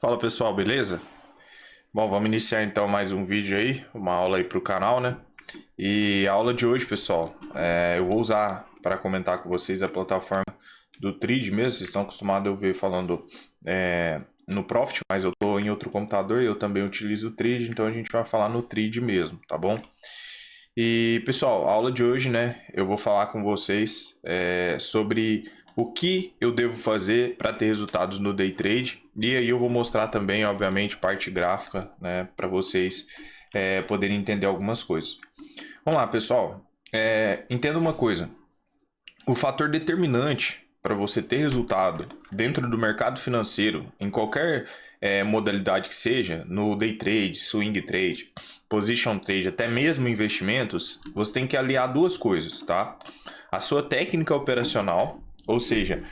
Fala pessoal, beleza? Bom, vamos iniciar então mais um vídeo aí, uma aula aí para o canal, né? E a aula de hoje, pessoal, eu vou usar para comentar com vocês a plataforma do Trid mesmo. Vocês estão acostumados a eu ver falando no Profit, mas eu estou em outro computador e eu também utilizo o Trid, então a gente vai falar no Trid mesmo, tá bom? E pessoal, a aula de hoje, né, eu vou falar com vocês sobre o que eu devo fazer para ter resultados no Day Trade. E aí eu vou mostrar também, obviamente, parte gráfica, né, para vocês poderem entender algumas coisas. Vamos lá, pessoal. Entenda uma coisa. O fator determinante para você ter resultado dentro do mercado financeiro, em qualquer modalidade que seja, no day trade, swing trade, position trade, até mesmo investimentos, você tem que aliar duas coisas, tá? A sua técnica operacional, ou seja,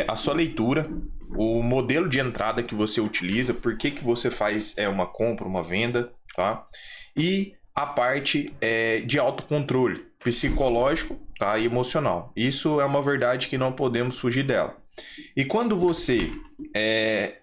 a sua leitura, o modelo de entrada que você utiliza, por que você faz uma compra, uma venda, tá? E a parte de autocontrole psicológico, tá? E emocional. Isso é uma verdade que não podemos fugir dela. E quando você é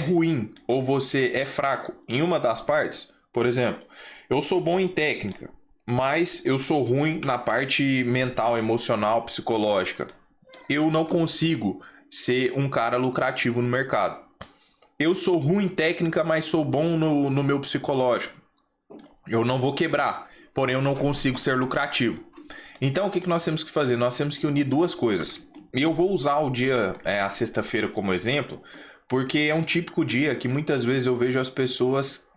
ruim ou você é fraco em uma das partes, por exemplo, eu sou bom em técnica, mas eu sou ruim na parte mental, emocional, psicológica. Eu não consigo ser um cara lucrativo no mercado. Eu sou ruim em técnica, mas sou bom no meu psicológico. Eu não vou quebrar, porém eu não consigo ser lucrativo. Então o que nós temos que fazer? Nós temos que unir duas coisas. E eu vou usar o dia, a sexta-feira como exemplo, porque é um típico dia que muitas vezes eu vejo as pessoas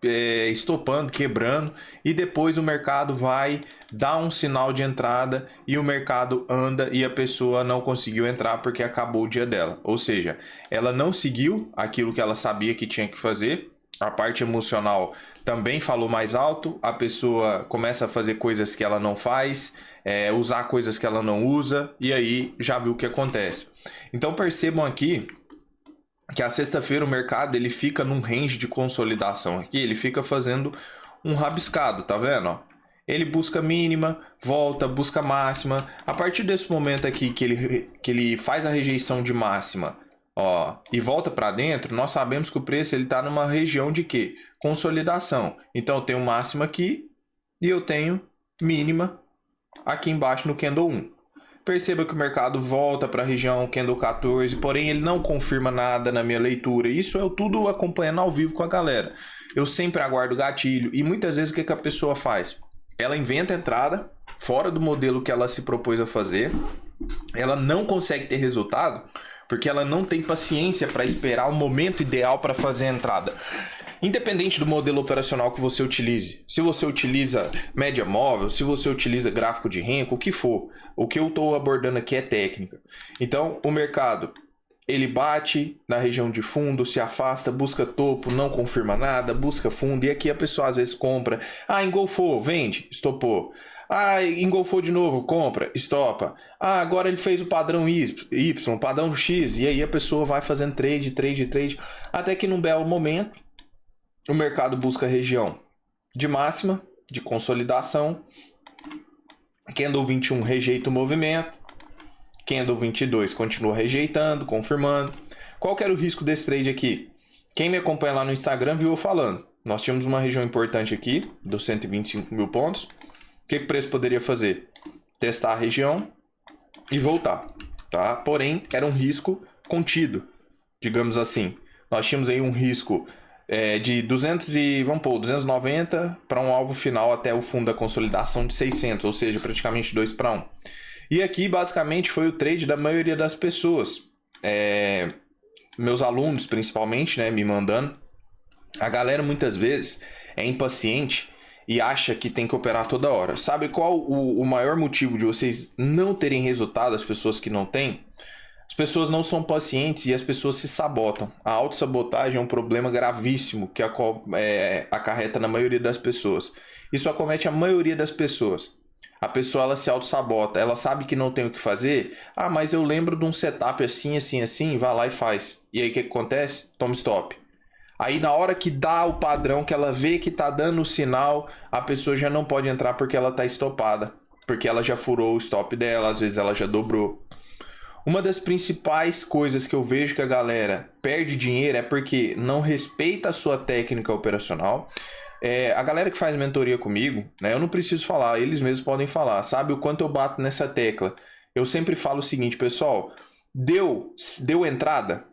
estopando, quebrando, e depois o mercado vai dar um sinal de entrada e o mercado anda e a pessoa não conseguiu entrar porque acabou o dia dela. Ou seja, ela não seguiu aquilo que ela sabia que tinha que fazer. A parte emocional também falou mais alto, a pessoa começa a fazer coisas que ela não faz, usar coisas que ela não usa, e aí já viu o que acontece. Então percebam aqui que a sexta-feira o mercado ele fica num range de consolidação aqui, ele fica fazendo um rabiscado, tá vendo? Ó? Ele busca mínima, volta, busca máxima. A partir desse momento aqui que ele faz a rejeição de máxima, ó, e volta para dentro, nós sabemos que o preço ele está numa região de quê? Consolidação. Então eu tenho máxima aqui e eu tenho mínima aqui embaixo no candle 1. Perceba que o mercado volta para a região candle 14, porém ele não confirma nada na minha leitura. Isso eu tudo acompanhando ao vivo com a galera. Eu sempre aguardo o gatilho e muitas vezes o que a pessoa faz? Ela inventa a entrada fora do modelo que ela se propôs a fazer. Ela não consegue ter resultado porque ela não tem paciência para esperar o momento ideal para fazer a entrada. Independente do modelo operacional que você utilize, se você utiliza média móvel, se você utiliza gráfico de Renko, o que for, o que eu estou abordando aqui é técnica. Então, o mercado, ele bate na região de fundo, se afasta, busca topo, não confirma nada, busca fundo, e aqui a pessoa às vezes compra, engolfou, vende, estopou. Engolfou de novo, compra, estopa. Agora ele fez o padrão Y, padrão X, e aí a pessoa vai fazendo trade, até que num belo momento, o mercado busca a região de máxima, de consolidação. Candle 21 rejeita o movimento. Candle 22 continua rejeitando, confirmando. Qual que era o risco desse trade aqui? Quem me acompanha lá no Instagram viu eu falando. Nós tínhamos uma região importante aqui, dos 125 mil pontos. O que o preço poderia fazer? Testar a região e voltar. Tá? Porém, era um risco contido, digamos assim. Nós tínhamos aí um risco de 290 para um alvo final até o fundo da consolidação de 600, ou seja, praticamente 2 para 1. E aqui basicamente foi o trade da maioria das pessoas, meus alunos principalmente, né, me mandando. A galera muitas vezes é impaciente e acha que tem que operar toda hora. Sabe qual o maior motivo de vocês não terem resultado, as pessoas que não têm? As pessoas não são pacientes e as pessoas se sabotam. A autossabotagem é um problema gravíssimo que acarreta na maioria das pessoas. Isso acomete a maioria das pessoas. A pessoa ela se autossabota, ela sabe que não tem o que fazer. Mas eu lembro de um setup assim, vai lá e faz. E aí o que acontece? Toma stop. Aí na hora que dá o padrão, que ela vê que tá dando o sinal, a pessoa já não pode entrar porque ela tá estopada. Porque ela já furou o stop dela, às vezes ela já dobrou. Uma das principais coisas que eu vejo que a galera perde dinheiro é porque não respeita a sua técnica operacional. A galera que faz mentoria comigo, né, eu não preciso falar, eles mesmos podem falar, sabe o quanto eu bato nessa tecla. Eu sempre falo o seguinte, pessoal, deu entrada?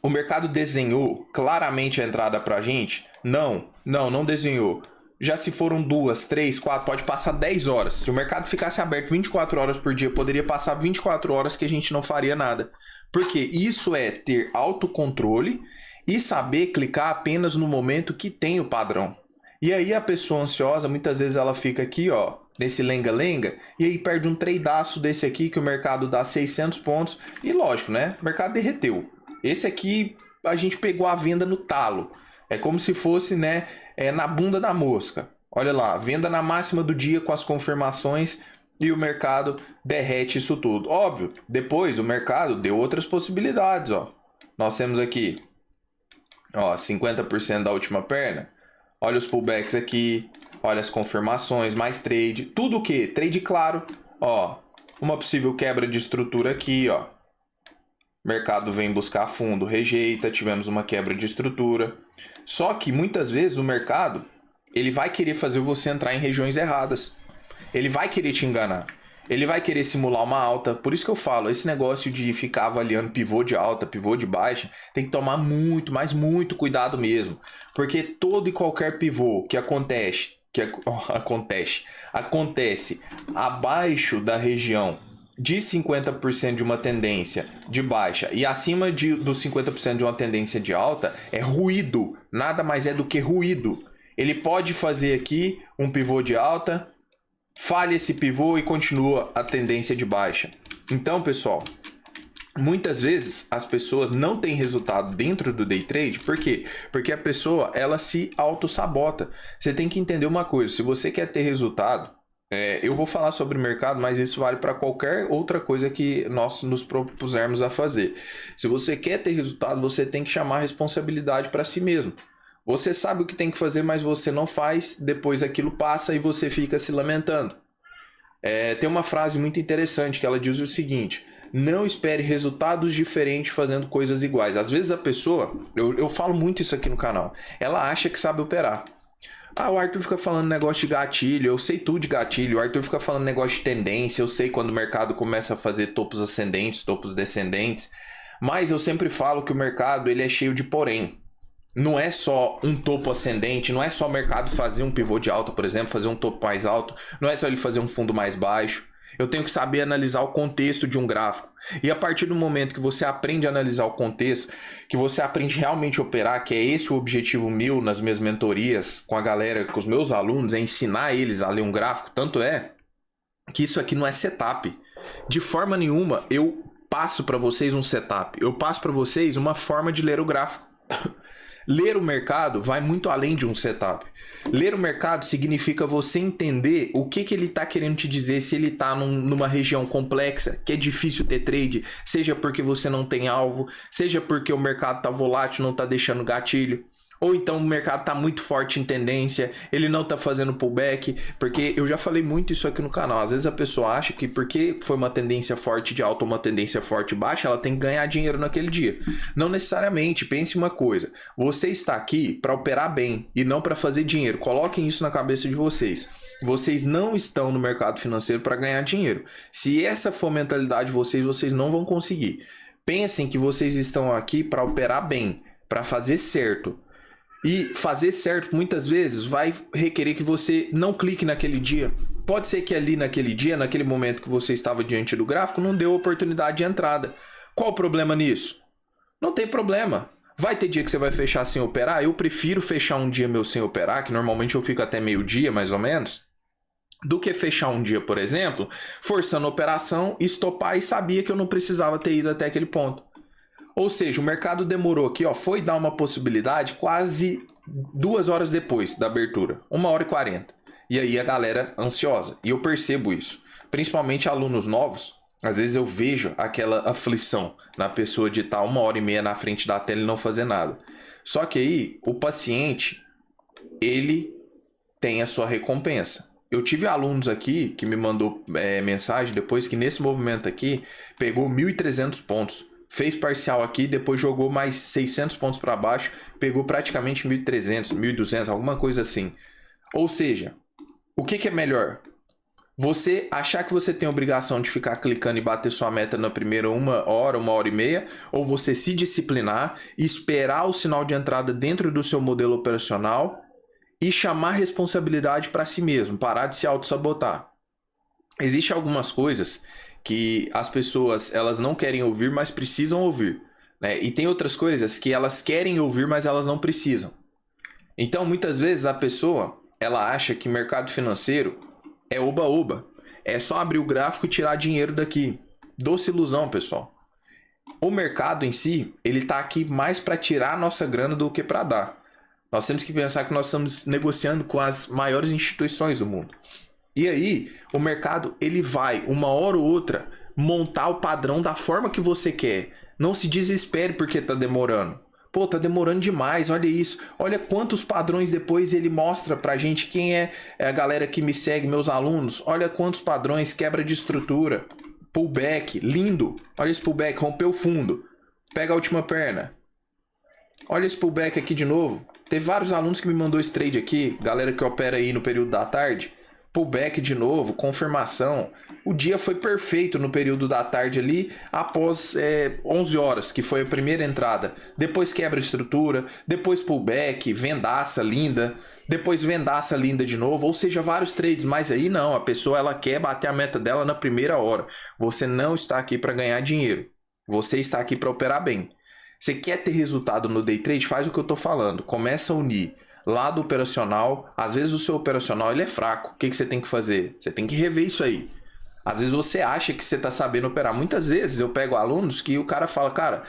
O mercado desenhou claramente a entrada pra gente? Não desenhou. Já se foram 2, 3, 4, pode passar 10 horas. Se o mercado ficasse aberto 24 horas por dia, poderia passar 24 horas que a gente não faria nada. Porque isso é ter autocontrole e saber clicar apenas no momento que tem o padrão. E aí a pessoa ansiosa, muitas vezes ela fica aqui, ó, nesse lenga-lenga, e aí perde um tradeaço desse aqui que o mercado dá 600 pontos. E lógico, né? O mercado derreteu. Esse aqui a gente pegou a venda no talo. É como se fosse, né, na bunda da mosca. Olha lá, venda na máxima do dia com as confirmações e o mercado derrete isso tudo. Óbvio, depois o mercado deu outras possibilidades, ó. Nós temos aqui, ó, 50% da última perna. Olha os pullbacks aqui, olha as confirmações, mais trade. Tudo o que? Trade claro, ó. Uma possível quebra de estrutura aqui, ó. Mercado vem buscar fundo, rejeita, tivemos uma quebra de estrutura. Só que muitas vezes o mercado, ele vai querer fazer você entrar em regiões erradas. Ele vai querer te enganar. Ele vai querer simular uma alta. Por isso que eu falo, esse negócio de ficar avaliando pivô de alta, pivô de baixa, tem que tomar muito, mas muito cuidado mesmo. Porque todo e qualquer pivô que acontece abaixo da região de 50% de uma tendência de baixa e acima dos 50% de uma tendência de alta, é ruído. Nada mais é do que ruído. Ele pode fazer aqui um pivô de alta, falha esse pivô e continua a tendência de baixa. Então, pessoal, muitas vezes as pessoas não têm resultado dentro do day trade. Por quê? Porque a pessoa, ela se auto-sabota. Você tem que entender uma coisa, se você quer ter resultado, eu vou falar sobre mercado, mas isso vale para qualquer outra coisa que nós nos propusermos a fazer. Se você quer ter resultado, você tem que chamar a responsabilidade para si mesmo. Você sabe o que tem que fazer, mas você não faz, depois aquilo passa e você fica se lamentando. Tem uma frase muito interessante que ela diz o seguinte: não espere resultados diferentes fazendo coisas iguais. Às vezes a pessoa, eu falo muito isso aqui no canal, ela acha que sabe operar. Ah, o Arthur fica falando negócio de gatilho, eu sei tudo de gatilho. O Arthur fica falando negócio de tendência, eu sei quando o mercado começa a fazer topos ascendentes, topos descendentes. Mas eu sempre falo que o mercado, ele é cheio de porém. Não é só um topo ascendente, não é só o mercado fazer um pivô de alta, por exemplo, fazer um topo mais alto, não é só ele fazer um fundo mais baixo. Eu tenho que saber analisar o contexto de um gráfico. E a partir do momento que você aprende a analisar o contexto, que você aprende realmente a operar, que é esse o objetivo meu nas minhas mentorias com a galera, com os meus alunos, é ensinar eles a ler um gráfico. Tanto é que isso aqui não é setup. De forma nenhuma eu passo para vocês um setup. Eu passo para vocês uma forma de ler o gráfico. Ler o mercado vai muito além de um setup. Ler o mercado significa você entender o que ele está querendo te dizer, se ele está numa região complexa, que é difícil ter trade, seja porque você não tem alvo, seja porque o mercado está volátil, não está deixando gatilho. Ou então o mercado está muito forte em tendência, ele não está fazendo pullback, porque eu já falei muito isso aqui no canal. Às vezes a pessoa acha que porque foi uma tendência forte de alta ou uma tendência forte baixa, ela tem que ganhar dinheiro naquele dia. Não necessariamente. Pense uma coisa, você está aqui para operar bem e não para fazer dinheiro. Coloquem isso na cabeça de vocês. Vocês não estão no mercado financeiro para ganhar dinheiro. Se essa for a mentalidade de vocês, vocês não vão conseguir. Pensem que vocês estão aqui para operar bem, para fazer certo. E fazer certo muitas vezes vai requerer que você não clique naquele dia. Pode ser que ali naquele dia, naquele momento que você estava diante do gráfico, não deu oportunidade de entrada. Qual o problema nisso? Não tem problema. Vai ter dia que você vai fechar sem operar. Eu prefiro fechar um dia meu sem operar, que normalmente eu fico até meio-dia mais ou menos, do que fechar um dia, por exemplo, forçando a operação, estopar e sabia que eu não precisava ter ido até aquele ponto. Ou seja, o mercado demorou aqui, ó, foi dar uma possibilidade quase 2 horas depois da abertura, 1h40. E aí a galera ansiosa. E eu percebo isso. Principalmente alunos novos, às vezes eu vejo aquela aflição na pessoa de estar 1h30 na frente da tela e não fazer nada. Só que aí o paciente, ele tem a sua recompensa. Eu tive alunos aqui que me mandou mensagem depois que nesse movimento aqui pegou 1.300 pontos. Fez parcial aqui, depois jogou mais 600 pontos para baixo, pegou praticamente 1.300, 1.200, alguma coisa assim. Ou seja, o que é melhor? Você achar que você tem a obrigação de ficar clicando e bater sua meta na primeira 1 hora e meia, ou você se disciplinar, esperar o sinal de entrada dentro do seu modelo operacional e chamar responsabilidade para si mesmo, parar de se auto-sabotar. Existem algumas coisas que as pessoas elas não querem ouvir, mas precisam ouvir, né? E tem outras coisas que elas querem ouvir, mas elas não precisam. Então, muitas vezes a pessoa ela acha que mercado financeiro é oba-oba. É só abrir o gráfico e tirar dinheiro daqui. Doce ilusão, pessoal. O mercado em si, ele está aqui mais para tirar a nossa grana do que para dar. Nós temos que pensar que nós estamos negociando com as maiores instituições do mundo. E aí, o mercado, ele vai, uma hora ou outra, montar o padrão da forma que você quer. Não se desespere porque está demorando. Pô, tá demorando demais, olha isso. Olha quantos padrões depois ele mostra pra gente quem é a galera que me segue, meus alunos. Olha quantos padrões, quebra de estrutura, pullback, lindo. Olha esse pullback, rompeu o fundo. Pega a última perna. Olha esse pullback aqui de novo. Teve vários alunos que me mandou esse trade aqui, galera que opera aí no período da tarde. Pullback de novo, confirmação. O dia foi perfeito no período da tarde ali, após 11 horas, que foi a primeira entrada. Depois quebra estrutura, depois pullback, vendaça linda, depois vendaça linda de novo. Ou seja, vários trades, mas aí não, a pessoa ela quer bater a meta dela na primeira hora. Você não está aqui para ganhar dinheiro, você está aqui para operar bem. Você quer ter resultado no day trade? Faz o que eu estou falando, começa a unir lado operacional. Às vezes o seu operacional ele é fraco. O que você tem que fazer? Você tem que rever isso aí. Às vezes você acha que você está sabendo operar. Muitas vezes eu pego alunos que o cara fala, cara,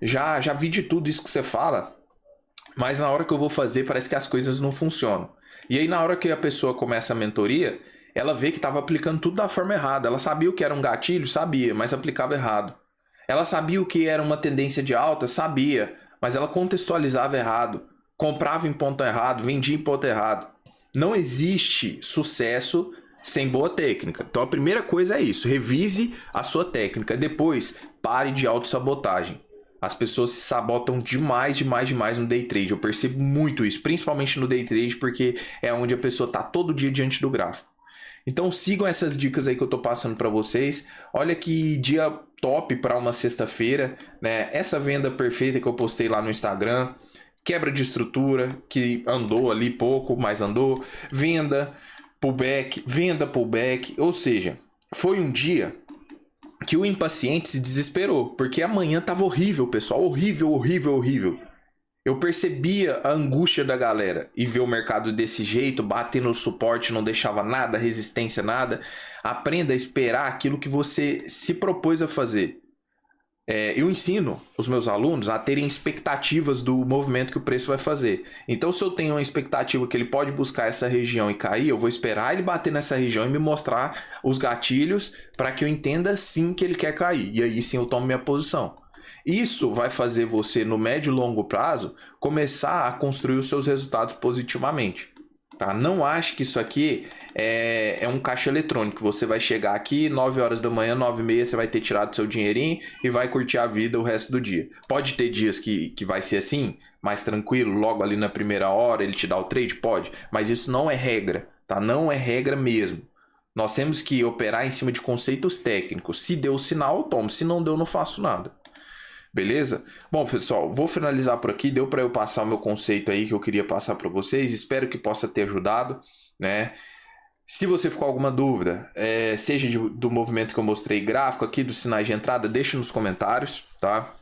já vi de tudo isso que você fala, mas na hora que eu vou fazer parece que as coisas não funcionam. E aí na hora que a pessoa começa a mentoria, ela vê que estava aplicando tudo da forma errada. Ela sabia o que era um gatilho? Sabia, mas aplicava errado. Ela sabia o que era uma tendência de alta? Sabia, mas ela contextualizava errado. Comprava em ponto errado, vendia em ponto errado. Não existe sucesso sem boa técnica. Então a primeira coisa é isso, revise a sua técnica. Depois, pare de autossabotagem. As pessoas se sabotam demais no day trade. Eu percebo muito isso, principalmente no day trade, porque é onde a pessoa está todo dia diante do gráfico. Então sigam essas dicas aí que eu estou passando para vocês. Olha que dia top para uma sexta-feira, né? Essa venda perfeita que eu postei lá no Instagram. Quebra de estrutura, que andou ali pouco, mas andou. Venda, pullback. Ou seja, foi um dia que o impaciente se desesperou, porque amanhã estava horrível, pessoal. Horrível. Eu percebia a angústia da galera e ver o mercado desse jeito, batendo no suporte, não deixava nada, resistência, nada. Aprenda a esperar aquilo que você se propôs a fazer. Eu ensino os meus alunos a terem expectativas do movimento que o preço vai fazer. Então, se eu tenho uma expectativa que ele pode buscar essa região e cair, eu vou esperar ele bater nessa região e me mostrar os gatilhos para que eu entenda sim que ele quer cair. E aí sim eu tomo minha posição. Isso vai fazer você, no médio e longo prazo, começar a construir os seus resultados positivamente. Tá? Não ache que isso aqui é um caixa eletrônico. Você vai chegar aqui 9 horas da manhã, 9h30, você vai ter tirado seu dinheirinho e vai curtir a vida o resto do dia. Pode ter dias que vai ser assim, mais tranquilo, logo ali na primeira hora ele te dá o trade? Pode, mas isso não é regra, tá? Não é regra mesmo. Nós temos que operar em cima de conceitos técnicos. Se deu o sinal, eu tomo. Se não deu, não faço nada. Beleza? Bom, pessoal, vou finalizar por aqui. Deu para eu passar o meu conceito aí que eu queria passar para vocês. Espero que possa ter ajudado, né? Se você ficou com alguma dúvida, seja do movimento que eu mostrei gráfico aqui, dos sinais de entrada, deixa nos comentários, tá?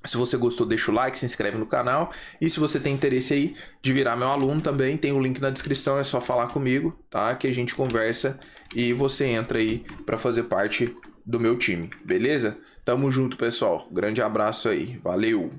Se você gostou, deixa o like, se inscreve no canal. E se você tem interesse aí de virar meu aluno também, tem o link na descrição, é só falar comigo, tá? Que a gente conversa e você entra aí para fazer parte do meu time, beleza? Tamo junto, pessoal. Grande abraço aí. Valeu!